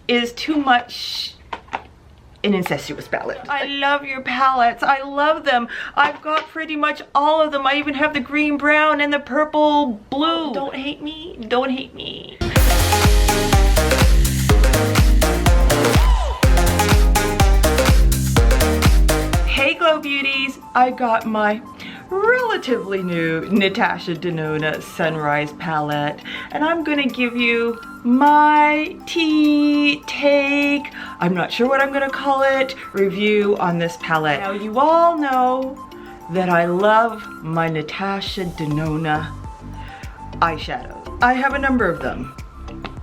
is too much an incestuous palette. I love your palettes. I love them. I've got pretty much all of them. I even have the green brown and the purple blue. Don't hate me. Don't hate me. Hey Glow Beauties, I got my relatively new Natasha Denona Sunrise palette, and I'm gonna give you my tea take, I'm not sure what I'm gonna call it, review on this palette. Now you all know that I love my Natasha Denona eyeshadows. I have a number of them.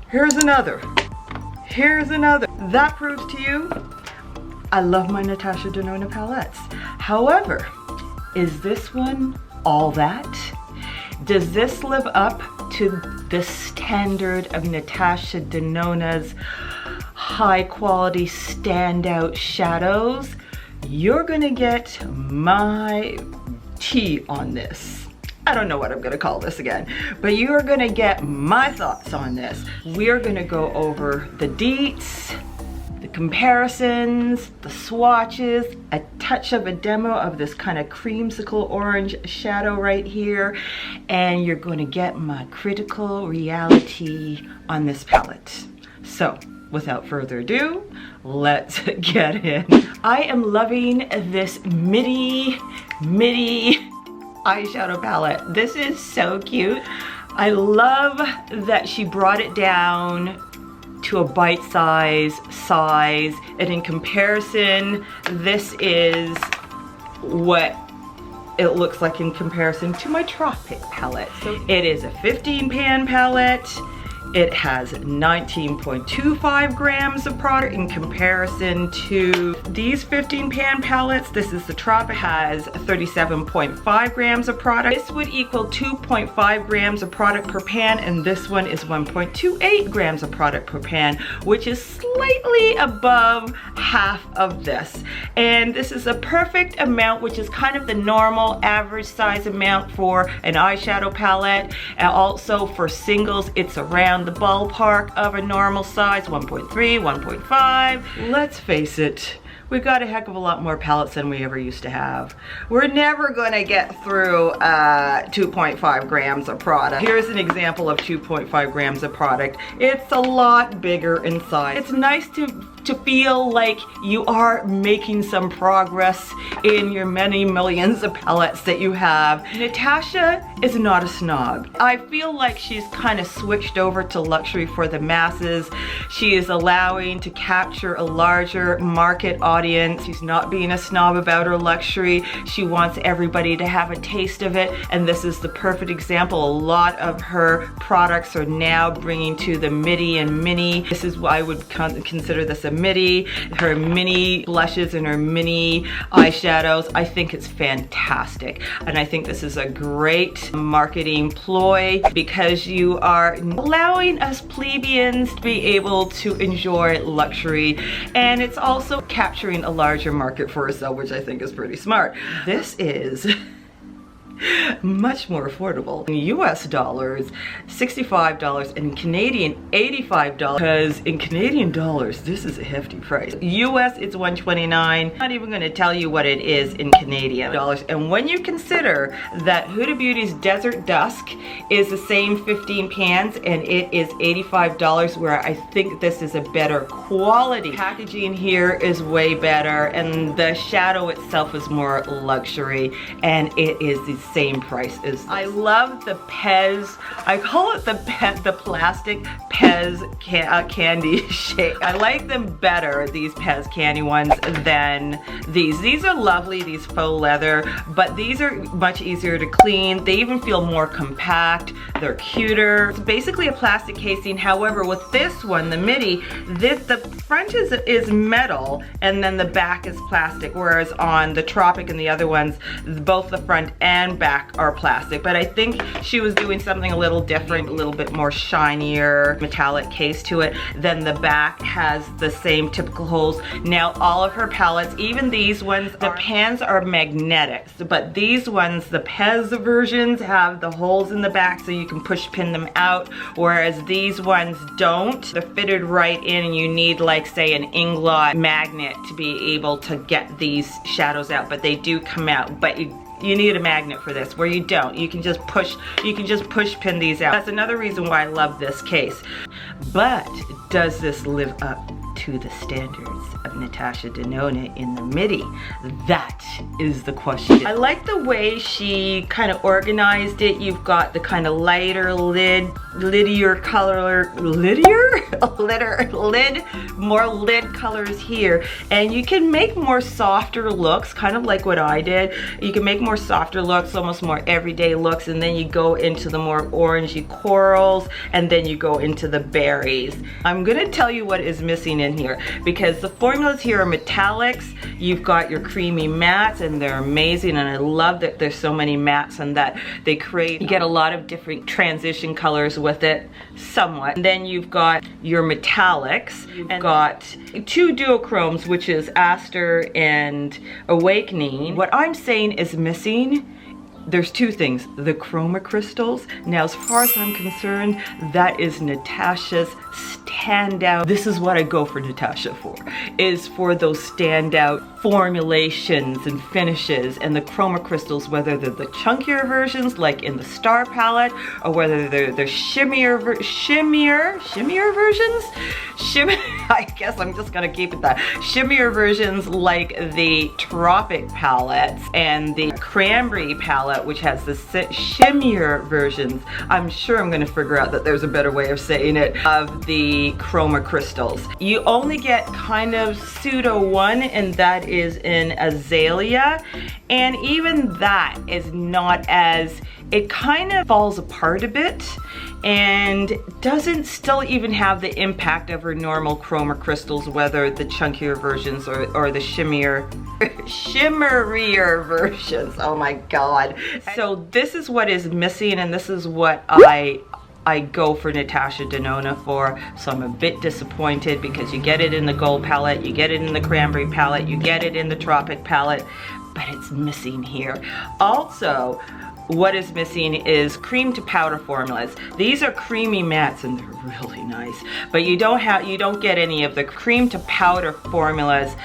Here's another. Here's another. That proves to you I love my Natasha Denona palettes. However, is this one all that? Does this live up to the standard of Natasha Denona's high quality standout shadows? You're gonna get my tea on this. I don't know what I'm gonna call this again, but you're gonna get my thoughts on this. We're gonna go over the deets, the comparisons, the swatches, a touch of a demo of this kind of creamsicle orange shadow right here, and you're going to get my critical reality on this palette. So without further ado, let's get in. I am loving this midi eyeshadow palette. This is so cute. I love that she brought it down to a bite-size size, and in comparison, this is what it looks like in comparison to my Tropic palette. So it is a 15 pan palette. It has 19.25 grams of product in comparison to these 15 pan palettes. This is the Tropic, has 37.5 grams of product. This would equal 2.5 grams of product per pan, and this one is 1.28 grams of product per pan, which is slightly above half of this. And this is a perfect amount, which is kind of the normal average size amount for an eyeshadow palette. And also for singles, it's around the ballpark of a normal size, 1.3, 1.5. Let's face it, we've got a heck of a lot more palettes than we ever used to have. We're never gonna get through 2.5 grams of product. Here's an example of 2.5 grams of product. It's a lot bigger in size. It's nice to feel like you are making some progress in your many millions of palettes that you have. Natasha is not a snob. I feel like she's kind of switched over to luxury for the masses. She is allowing to capture a larger market audience. She's not being a snob about her luxury. She wants everybody to have a taste of it, and this is the perfect example. A lot of her products are now bringing to the midi and mini. This is why I would consider this a midi. Her mini blushes and her mini eyeshadows, I think it's fantastic, and I think this is a great marketing ploy because you are allowing us plebeians to be able to enjoy luxury, and it's also capturing a larger market for herself, which I think is pretty smart. This is much more affordable. In US dollars, $65, and in Canadian, $85. Because in Canadian dollars, this is a hefty price. US, it's $129. I'm not even gonna tell you what it is in Canadian dollars. And when you consider that Huda Beauty's Desert Dusk is the same 15 pans and it is $85, where I think this is a better quality. Packaging here is way better, and the shadow itself is more luxury, and it is the same price as this. I love the Pez, I call it the plastic Pez candy shake. I like them better, these Pez candy ones, than these. These are lovely, these faux leather, but these are much easier to clean. They even feel more compact. They're cuter. It's basically a plastic casing. However, with this one, the midi, the front is metal and then the back is plastic, whereas on the Tropic and the other ones, both the front and and back are plastic, but I think she was doing something a little different, a little bit more shinier metallic case to it. Then the back has the same typical holes. Now all of her palettes, even these ones, the pans are magnetic, but these ones, the Pez versions, have the holes in the back so you can push pin them out, whereas these ones don't. They're fitted right in and you need, like, say, an Inglot magnet to be able to get these shadows out, but they do come out. But you need a magnet for this, where you don't. You can just push pin these out. That's another reason why I love this case. But does this live up to the standards of Natasha Denona in the midi? That is the question. I like the way she kind of organized it. You've got the kind of lighter lidier color, more lid colors here, and you can make more softer looks, kind of like what I did. You can make more softer looks, almost more everyday looks, and then you go into the more orangey corals, and then you go into the berries. I'm gonna tell you what is missing in here, because the formulas here are metallics. You've got your creamy mattes, and they're amazing, and I love that there's so many mattes and that they create, you get a lot of different transition colors with it, somewhat. And then you've got your metallics. You've got two duochromes, which is Aster and Awakening. What I'm saying is missing, there's two things: the chroma crystals. Now, as far as I'm concerned, that is Natasha's standout. This is what I go for Natasha for, is for those standout formulations and finishes, and the chroma crystals, whether they're the chunkier versions like in the Star palette, or whether they're the shimmier versions? I guess I'm just gonna keep it that. Shimmier versions like the Tropic palette and the Cranberry palette, which has the shimmier versions. I'm sure I'm gonna figure out that there's a better way of saying it, of the chroma crystals. You only get kind of pseudo one, and that is in Azalea, and even that is not as, it kind of falls apart a bit and doesn't still even have the impact of her normal chroma crystals, whether the chunkier versions or the shimmerier versions. Oh my god. So this is what is missing, and this is what I go for Natasha Denona for. So I'm a bit disappointed, because you get it in the gold palette, you get it in the cranberry palette, you get it in the tropic palette, but it's missing here. Also, what is missing is cream to powder formulas. These are creamy mattes and they're really nice, but you don't get any of the cream to powder formulas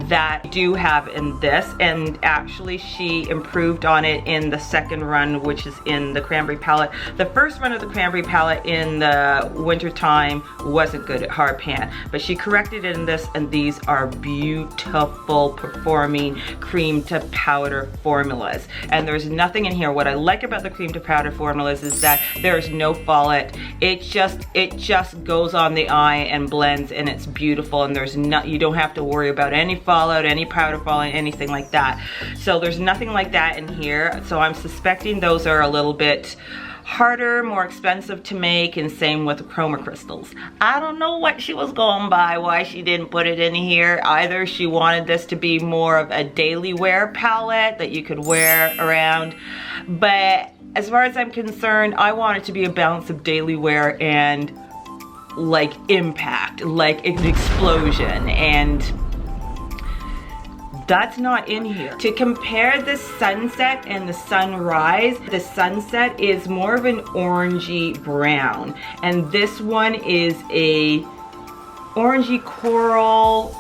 that you do have in this. And actually she improved on it in the second run, which is in the cranberry palette. The first run of the cranberry palette in the winter time wasn't good at hard pan, but she corrected it in this, and these are beautiful performing cream to powder formulas. And there's nothing in here. What I like about the cream to powder formulas is that there's no fallout. It just goes on the eye and blends, and it's beautiful, and you don't have to worry about any fallout, any powder falling, anything like that. So there's nothing like that in here. So I'm suspecting those are a little bit harder, more expensive to make, and same with the chroma crystals. I don't know what she was going by, why she didn't put it in here. Either she wanted this to be more of a daily wear palette that you could wear around, but as far as I'm concerned, I want it to be a balance of daily wear and like impact, like an explosion, and that's not in here. To compare the sunset and the sunrise, the sunset is more of an orangey brown, and this one is a orangey coral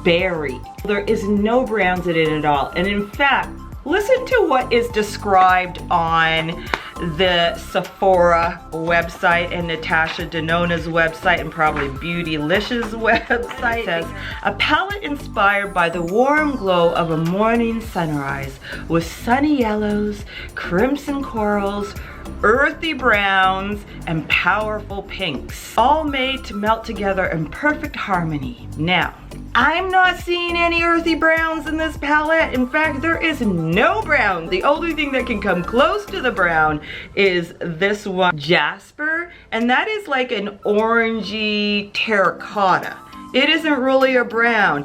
berry. There is no browns in it at all, and in fact, listen to what is described on the Sephora website and Natasha Denona's website, and probably Beautylicious website. It says, a palette inspired by the warm glow of a morning sunrise with sunny yellows, crimson corals, earthy browns, and powerful pinks, all made to melt together in perfect harmony. Now, I'm not seeing any earthy browns in this palette. In fact, there is no brown. The only thing that can come close to the brown is this one, Jasper, and that is like an orangey terracotta. It isn't really a brown.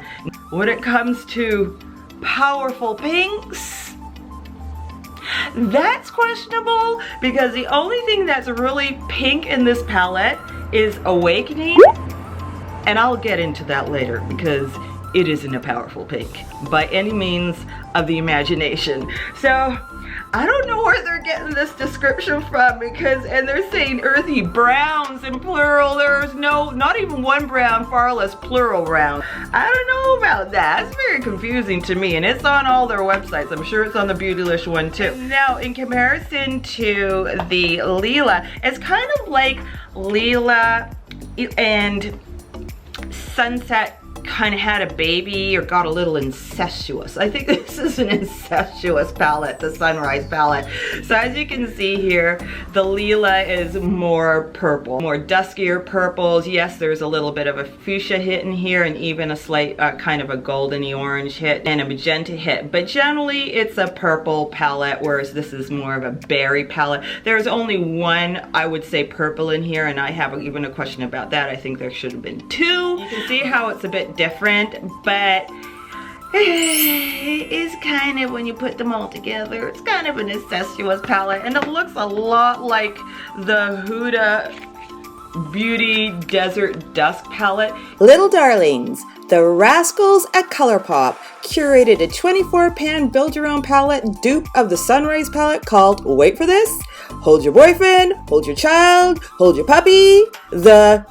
When it comes to powerful pinks, That's questionable because the only thing that's really pink in this palette is Awakening, and I'll get into that later because it isn't a powerful pink by any means of the imagination. So I don't know where they're getting this description from because, and they're saying earthy browns in plural. There's no, not even one brown, far less plural brown. I don't know about that. It's very confusing to me, and it's on all their websites. I'm sure it's on the Beautylish one too. Now, in comparison to the Lila, it's kind of like Lila and Sunset kind of had a baby or got a little incestuous. I think this is an incestuous palette, the Sunrise palette. So as you can see here, the Lila is more purple, more duskier purples. Yes, there's a little bit of a fuchsia hit in here and even a slight kind of a goldeny orange hit and a magenta hit. But generally it's a purple palette, whereas this is more of a berry palette. There's only one, I would say, purple in here, and I have even a question about that. I think there should have been two. You can see how it's a bit different, but it's kind of, when you put them all together, it's kind of an incestuous palette, and it looks a lot like the Huda Beauty Desert Dusk palette. Little darlings, the rascals at ColourPop curated a 24-pan build-your-own palette dupe of the Sunrise palette called, wait for this, hold your boyfriend, hold your child, hold your puppy, the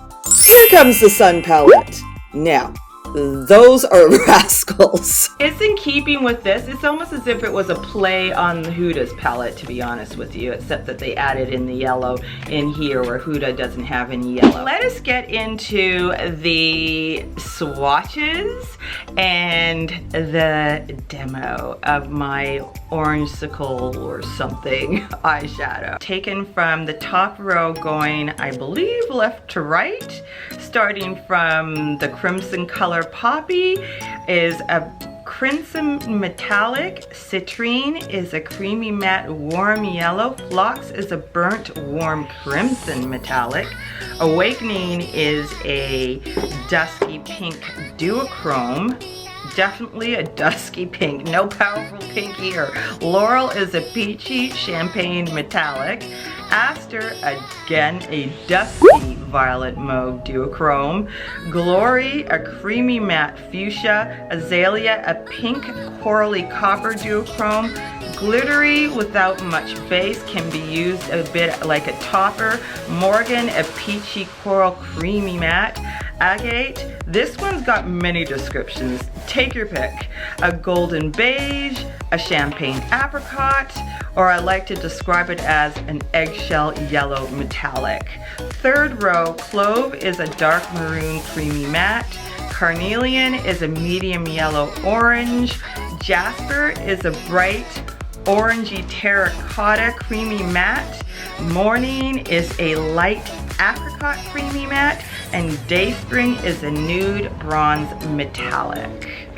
Here Comes the Sun palette. Now, those are rascals. It's in keeping with this. It's almost as if it was a play on the Huda's palette, to be honest with you, except that they added in the yellow in here where Huda doesn't have any yellow. Let us get into the swatches and the demo of my Orangesicle or something eyeshadow. Taken from the top row going, I believe, left to right, starting from the Crimson color Poppy is a crimson metallic, Citrine is a creamy matte warm yellow, Phlox is a burnt warm crimson metallic, Awakening is a dusky pink duochrome, definitely a dusky pink, no powerful pink here. Laurel is a peachy champagne metallic, Aster, again, a dusky violet mauve duochrome, Glory, a creamy matte fuchsia, Azalea, a pink corally copper duochrome, Glittery, without much base, can be used a bit like a topper, Morgan, a peachy coral creamy matte, Agate, this one's got many descriptions, take your pick, a golden beige, a champagne apricot, or I like to describe it as an eggshell yellow metallic. Third row, Clove is a dark maroon creamy matte, Carnelian is a medium yellow orange, Jasper is a bright orangey terracotta creamy matte, Morning is a light apricot creamy matte, and Dayspring is a nude bronze metallic.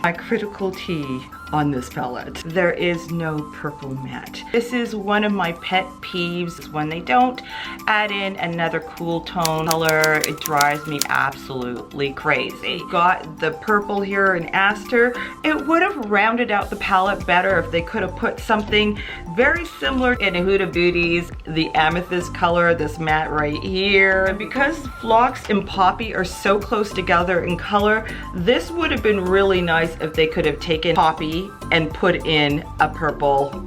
My critical T on this palette. There is no purple matte. This is one of my pet peeves when they don't add in another cool tone color. It drives me absolutely crazy. Got the purple here in Aster. It would have rounded out the palette better if they could have put something very similar in Huda Beauty's, the amethyst color, this matte right here. And because Phlox and Poppy are so close together in color, this would have been really nice if they could have taken Poppy and put in a purple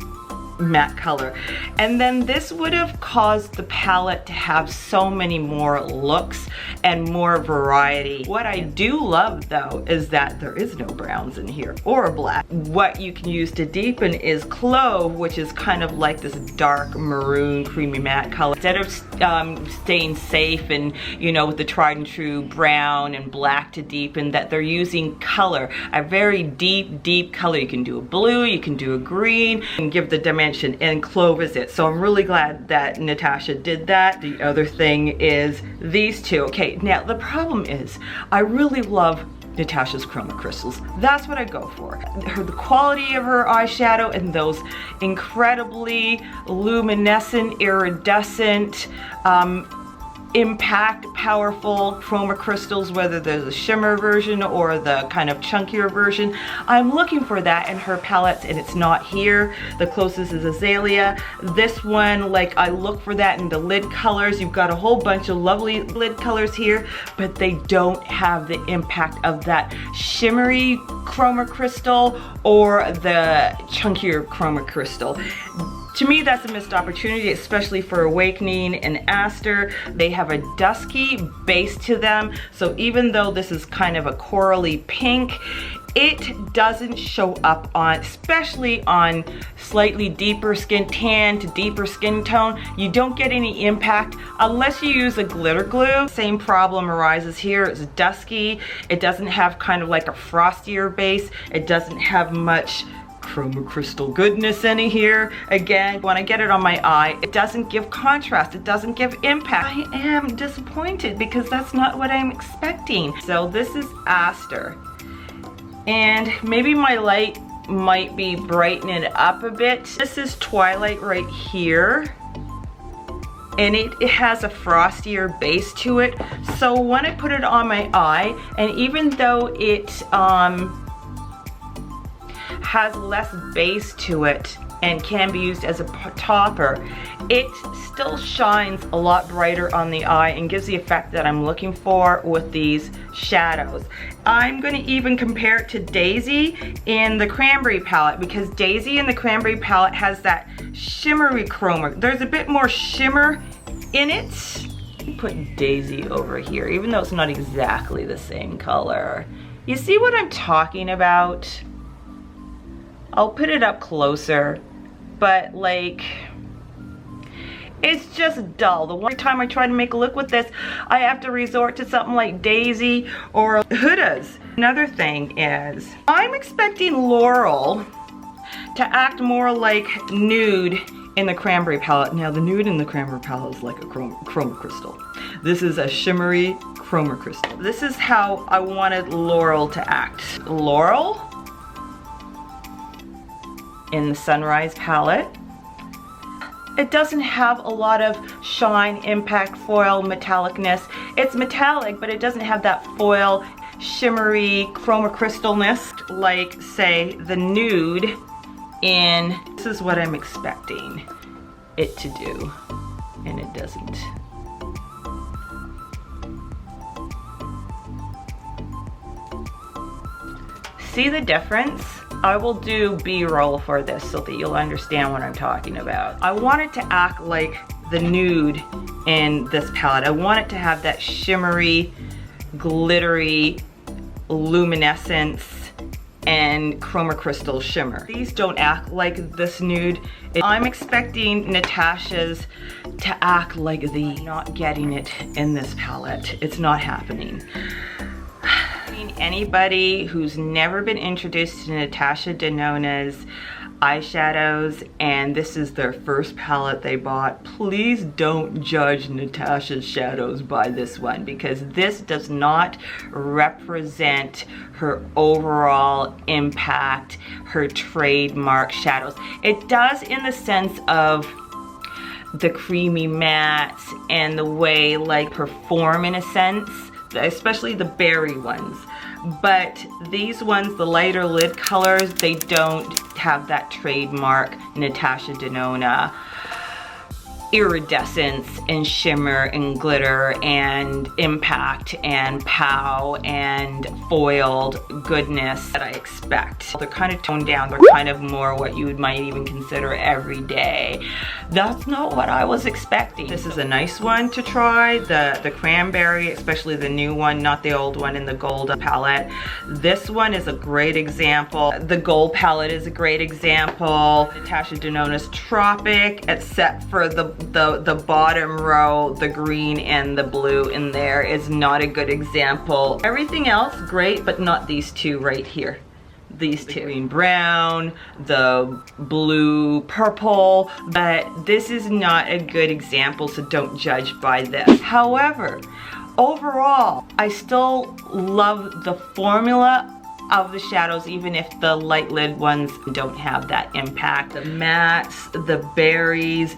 matte color. And then this would have caused the palette to have so many more looks and more variety. What I do love though is that there is no browns in here or black. What you can use to deepen is Clove, which is kind of like this dark maroon creamy matte color. Instead of staying safe and, you know, with the tried and true brown and black to deepen, that they're using color, a very deep color. You can do a blue, you can do a green, and give the dimension, and Clove is it. So I'm really glad that Natasha did that. The other thing is these two. Okay, now the problem is I really love Natasha's chroma crystals. That's what I go for. The quality of her eyeshadow and those incredibly luminescent, iridescent, impact, powerful chroma crystals, whether there's a shimmer version or the kind of chunkier version. I'm looking for that in her palettes and it's not here. The closest is Azalea. This one, like, I look for that in the lid colors. You've got a whole bunch of lovely lid colors here, but they don't have the impact of that shimmery chroma crystal or the chunkier chroma crystal. To me, that's a missed opportunity, especially for Awakening and Aster. They have a dusky base to them, so even though this is kind of a corally pink, it doesn't show up on, especially on slightly deeper skin tan to deeper skin tone. You don't get any impact unless you use a glitter glue. Same problem arises here. It's dusky. It doesn't have kind of like a frostier base. It doesn't have much chroma crystal goodness in here. Again, when I get it on my eye, it doesn't give contrast, it doesn't give impact. I am disappointed because that's not what I'm expecting. So this is Aster, and maybe my light might be brightening it up a bit. This is Twilight right here, and it has a frostier base to it. So when I put it on my eye, and even though it has less base to it and can be used as a topper, it still shines a lot brighter on the eye and gives the effect that I'm looking for with these shadows. I'm going to even compare it to Daisy in the Cranberry palette, because Daisy in the Cranberry palette has that shimmery chroma. There's a bit more shimmer in it. Put Daisy over here, even though it's not exactly the same color. You see what I'm talking about? I'll put it up closer, but like, it's just dull. The one time I try to make a look with this, I have to resort to something like Daisy or Huda's. Another thing is, I'm expecting Laurel to act more like Nude in the Cranberry palette. Now the Nude in the Cranberry palette is like a chroma crystal. This is a shimmery chroma crystal. This is how I wanted Laurel to act. Laurel in the Sunrise palette. It doesn't have a lot of shine, impact, foil, metallicness. It's metallic, but it doesn't have that foil, shimmery, chroma crystalness like, say, the Nude in. This is what I'm expecting it to do, and it doesn't. See the difference? I will do B-roll for this so that you'll understand what I'm talking about. I want it to act like the Nude in this palette. I want it to have that shimmery, glittery luminescence and chroma crystal shimmer. These don't act like this Nude. I'm expecting Natasha's to act like the, not getting it in this palette. It's not happening. Anybody who's never been introduced to Natasha Denona's eyeshadows, and this is their first palette they bought. Please don't judge Natasha's shadows by this one, because this does not represent her overall impact, her trademark shadows. It does in the sense of the creamy mattes and the way like perform in a sense, especially the berry ones. But these ones, the lighter lid colors, they don't have that trademark Natasha Denona iridescence and shimmer and glitter and impact and pow and foiled goodness that I expect. They're kind of toned down. They're kind of more what you might even consider everyday. That's not what I was expecting. This is a nice one to try. The cranberry, especially the new one, not the old one in the gold palette. This one is a great example. The gold palette is a great example. Natasha Denona's Tropic, except for the bottom row, the green and the blue in there, is not a good example. Everything else great, but not these two right here. These two, green brown, the blue purple, but this is not a good example, so don't judge by this. However, overall, I still love the formula of the shadows, even if the light lid ones don't have that impact. The mattes, the berries,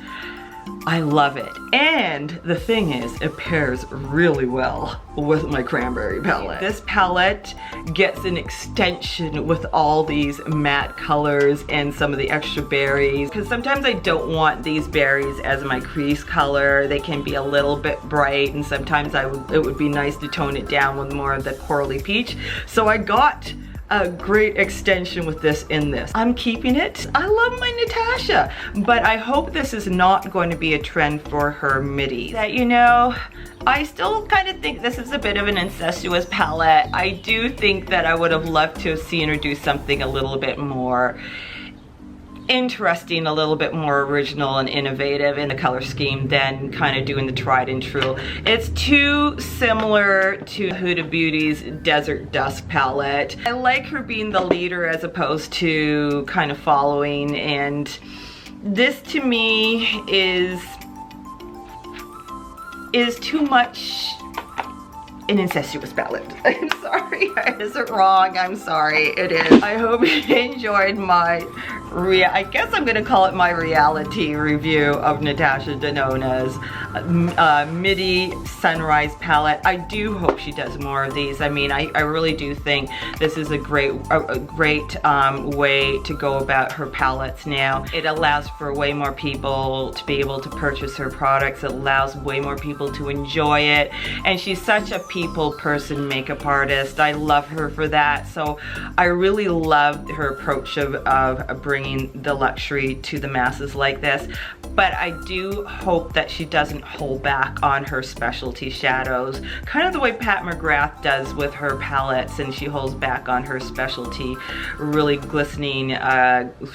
I love it. And the thing is, it pairs really well with my cranberry palette. This palette gets an extension with all these matte colors and some of the extra berries, because sometimes I don't want these berries as my crease color. They can be a little bit bright, and sometimes it would be nice to tone it down with more of the corally peach. So I got a great extension with this in this. I'm keeping it. I love my Natasha, but I hope this is not going to be a trend for her midi. That, you know, I still kind of think this is a bit of an incestuous palette. I do think that I would have loved to have seen her do something a little bit more interesting, a little bit more original and innovative in the color scheme than kind of doing the tried and true. It's too similar to Huda Beauty's Desert Dusk palette. I like her being the leader as opposed to kind of following, and this to me is too much an incestuous palette. I'm sorry, is it wrong? I'm sorry, it is. I hope you enjoyed my I guess I'm gonna call it my Realee-Tea review of Natasha Denona's midi sunrise palette. I do hope she does more of these. I mean, I really do think this is a great way to go about her palettes now. It allows for way more people to be able to purchase her products. It allows way more people to enjoy it, and she's such a people person, makeup artist. I love her for that. So I really loved her approach of bringing the luxury to the masses like this. But I do hope that she doesn't hold back on her specialty shadows, kind of the way Pat McGrath does with her palettes, and she holds back on her specialty, really glistening,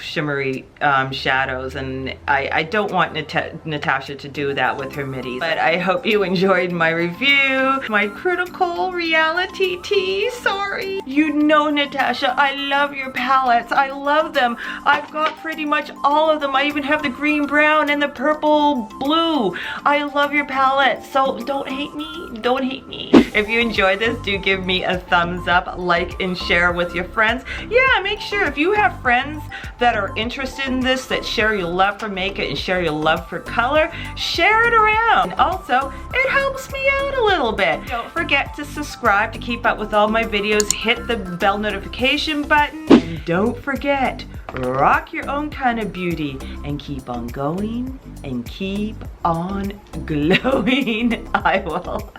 shimmery shadows. And I don't want Natasha to do that with her midis. But I hope you enjoyed my review, my critical Realee-Tea. Sorry. You know, Natasha, I love your palettes. I love them. I've got pretty much all of them. I even have the green brown and the purple blue. I love your palette, so don't hate me. Don't hate me. If you enjoyed this, do give me a thumbs up, like, and share with your friends. Yeah, make sure if you have friends that are interested in this, that share your love for makeup and share your love for color, share it around. Also, it helps me out a little bit. Don't forget to subscribe to keep up with all my videos. Hit the bell notification button. And don't forget, rock your own kind of beauty and keep on going and keep on glowing. I will.